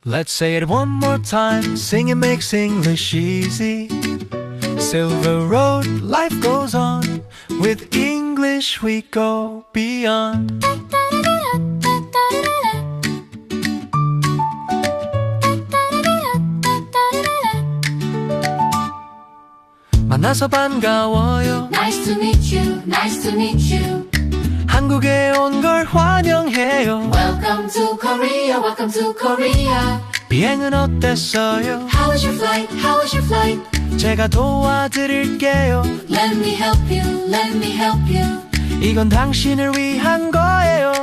Let's say it one more time. Singing makes English easy. Silver Road, life goes on. With English we go beyond. 만나서 반가워요. Nice to meet you, nice to meet you. 한국에 온 걸 환영해요. Welcome to Korea, welcome to Korea. 비행은 어땠어요? How was your flight, how was your flight? 제가 도와드릴게요. Let me help you, let me help you. 이건 당신을 위한 거예요.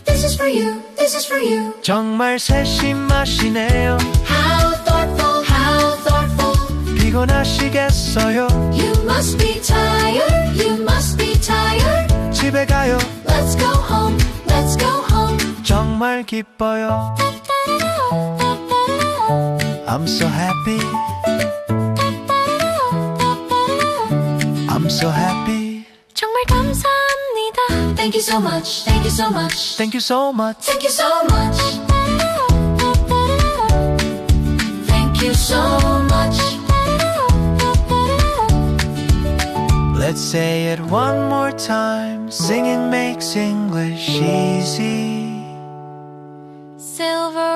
This is for you, this is for you. 정말 세심하시네요. How thoughtful, how thoughtful. 피곤하시겠어요? You must be tired, you must be tired. 집에 가요. Let's go home, let's go home. 정말 기뻐요. I'm so happy. I'm so happy. 정말 감사합니다. Thank you so much, thank you so much. Thank you so much. Thank you so much. Thank you so much. Let's say it one more time. Singing makes English easy. Silver